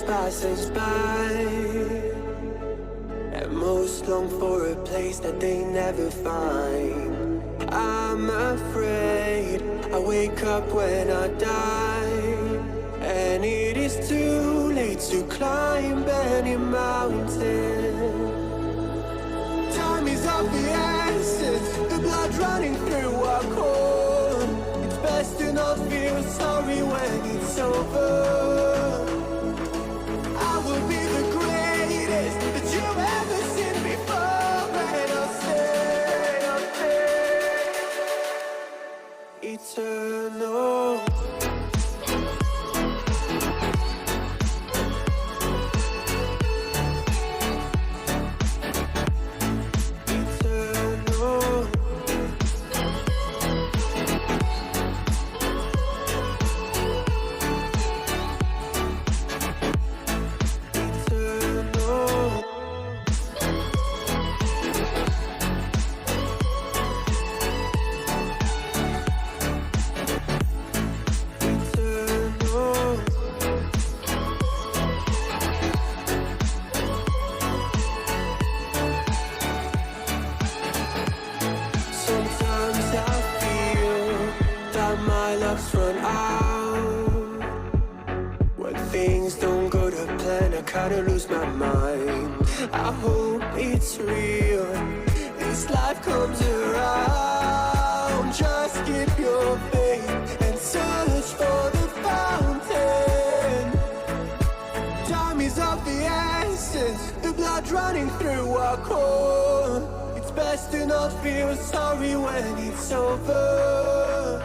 passers by, and most long for a place that they never find. I'm afraid I wake up when I die, and it is too late to climb any mountain. Time is of the essence, the blood running through our core. It's best to not feel sorry when it's over. I will be the greatest that you've ever seen before, and I'll stay eternal. My luck's run out. When things don't go to plan, I kinda lose my mind. I hope it's real, this life comes around. Just keep your faith and search for the fountain. Time is of the essence, the blood running through our core. It's best to not feel sorry when it's over.